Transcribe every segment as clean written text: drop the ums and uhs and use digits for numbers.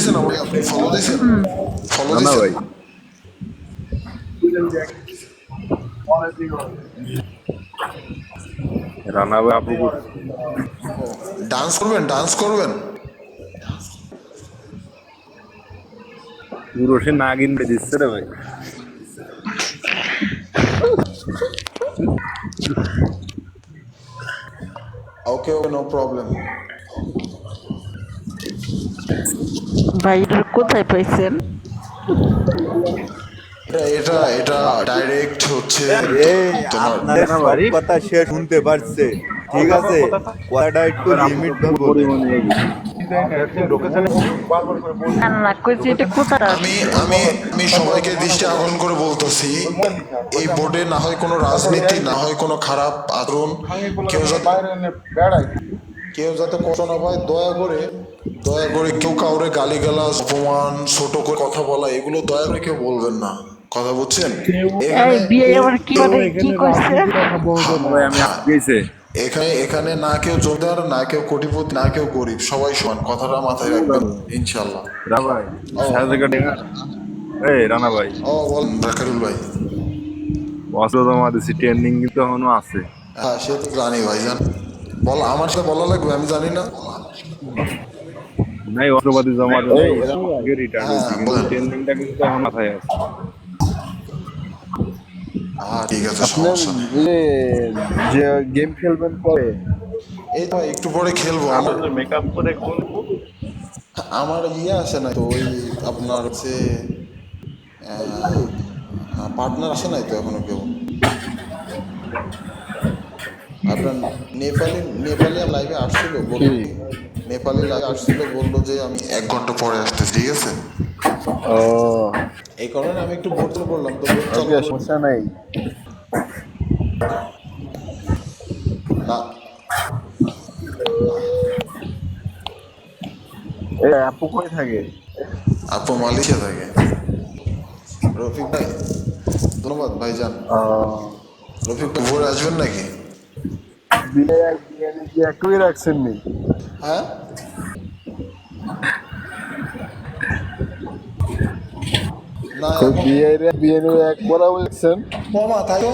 দিছেন আমাকে? আপনি ফলো দিছেন? ফলো না না দিছেন? ভাই, রানা ভাই আপু করছে। ডান্স করবেন, ডান্স করবেন? পুরো সে নাগিন দিচ্ছে রে ভাই। ওকে ওকে, নো প্রবলেম। ভাই এটা কোথায় পাইছেন? এটা এটা এটা ডাইরেক্ট হচ্ছে এই তোমার। আপনাদের না সব ভাই, কথা সে শুনতে পারছে, ঠিক আছে? কথাটা একটু এবার আপু তো লিমিট পুরো বলেন। পরিমাণে লেগে না না কইছি এটা কোথায়? আমি আমি আমি সবাইকে দৃষ্টি আকর্ষণ করে বলতেছি, এই বোর্ডে না হয় কোনো রাজনীতি, না হয় কোনো খারাপ আচরণ, কেউ যাতে কেউ যাতে কষ্ট না পায়, দয়া করে কেউ কাউরে গালিগালাজ, অপমান, ছোট করে কথা বলা, এগুলো দয়া করে কেউ বলবেন না। কথা বুঝছেন? এই এখানে বিয়ে আবার কি করে কি কইছে? রানা ভাই আমি হ্যাঁ, আসতে গেছে। এখানে এখানে না কেউ জমিদার, না কেউ কোটিপতি, না কেউ গরিব, সবাই সমান। কথাটা মাথায় রাখবেন ইনশাল্লাহ। রানা ভাই ও সাথে ডেঙ্গা। এই রানা ভাই, ও বলেন রাকারুল ভাই। অস্ত্র জমা দিছি, ট্রেন্ডিং কিন্তু এখনো আছে। হ্যাঁ সে তো জানি ভাইজান। বল, আমার সাথে বলা লাগবে, আমি জানি না। নাই অস্ত্রপাতি জমা দিলে রিটার্ন হ্যাঁ হয়েছে, কিন্তু বলেন। ট্রেন্ডিংটা কিন্তু এখন মাথায় আছে। হ্যাঁ ঠিক আছে, আপনার সমস্যা নেই। যে যে গেম খেলবেন পরে এই তো একটু পরে খেলবো। আমার মেকআপ করে কোন আমার ইয়ে আসে না তো, ওই আপনার হচ্ছে পার্টনার আসে নাই তো এখনো কেউ। আপনার নেপালি নেপালি লাইভে আসছিল, কি? বললো নেপালি লাইভে আসছিল, বললো যে আমি 1 ঘন্টা পরে আসতেছি, ঠিক আছে? ও, এই কারণে আমি একটু বোট চালু করলাম, তো বোট চালু ওকে, করে সমস্যা নাই। না। এই আপু কই থাকে? আপু মালয়েশিয়া থাকে। রফিক ভাই, ধন্যবাদ ভাইজান। রফিক ভাই ভোরে আসবেন নাকি? বিয়ে কি একই রাখছেন নি? হ্যাঁ, না কই এখন বিয়ে এক করা বলছেন? মামা তাই তো,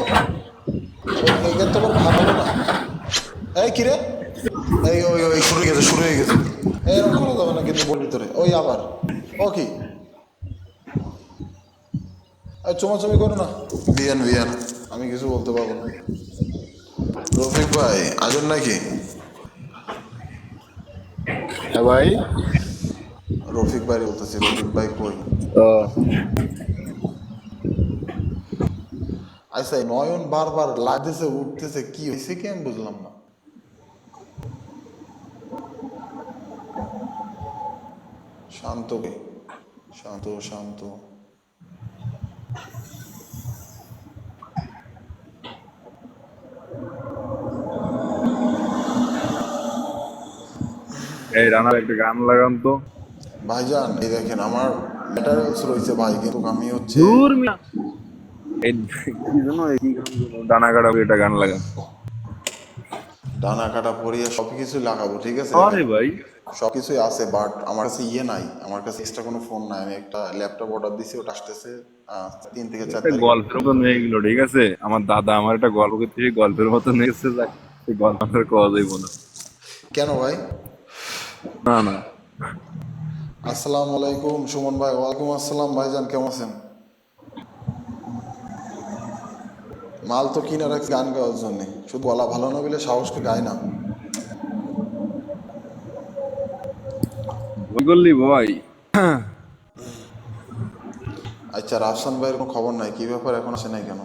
এখান তো আবার ভালো না। এই কিরে, এই ওই ওই শুরু হয়ে গেছে, শুরু হয়ে গেছে। এরকম করা যাবে না কিন্তু বোর ভিতরে, ওই আবার ও কি, এই চুমাচুমি করো না। বিয়ান বিয়ান, আমি কিছু বলতে পারবো না। রফিক ভাই আসবেন নাকি? হ্যাঁ ভাই। রফিক ভাই বলতেছি, রফিক ভাই কই? ও, আচ্ছা, এই নয়ন বারবার লাগতেছে উঠতেছে, কি হয়েছে কি আমি বুঝলাম না। শান্ত কে? শান্ত শান্ত। এই রানার একটা গান লাগান তো। ভাইজান এই দেখেন, আমার ম্যাটারিয়ালস রয়েছে ভাই, কিন্তু আমি হচ্ছে দূর মিয়া, এই কি জানো, এই কি গান জানো? ডানা কাটা একটা গান লাগান। ডানা কাটা পরিয়ে সব কিছু লাগাবো, ঠিক আছে? আরে ভাই, সব কিছুই আছে, বাট আমার কাছে ইয়ে নাই, আমার কাছে এক্সট্রা কোনো ফোন নাই। আমি একটা ল্যাপটপ অর্ডার দিছি, ওটা আসতেছে 3 থেকে 4 তারিখ। গল্পের মতন হয়ে গেল, ঠিক আছে? আমার দাদা আমার একটা গল্প করতে, সেই গল্পের মতন হয়েছে, যাক সেই গল্প আর কওয়া যাইব না। কেন ভাই? না না, আসসালামু আলাইকুম সুমন ভাই। ওয়ালাইকুম আসসালাম ভাইজান, কেমন আছেন? মাল তো কিনে রাখছি গান গাওয়ার জন্য, শুধু গলা ভালো না বলে সাহসকে গায় না। ভুল করলি ভাই। আচ্ছা, রাফসান ভাইয়ের কোনো খবর নাই, কি ব্যাপার এখন আসে নাই কেন?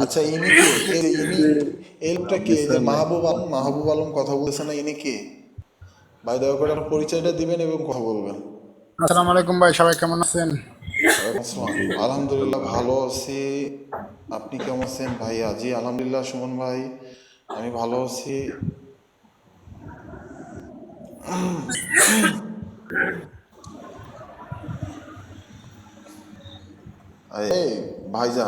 আচ্ছা, ইনি কে? এই যে ইনি, এই লোকটা কে? এই যে মাহবুব আলম, মাহবুব আলম কথা বলতেছে না, ইনি কে ভাই? দয়া করে আপনার পরিচয়টা দিবেন এবং কথা বলবেন। আসসালামু আলাইকুম ভাই, সবাই কেমন আছেন? ওয়ালাইকুম আসসালাম। আলহামদুলিল্লাহ ভালো আছি, আপনি কেমন আছেন ভাইয়া? জি আলহামদুলিল্লাহ সুমন ভাই, আমি ভালো আছি। এই ভাইজান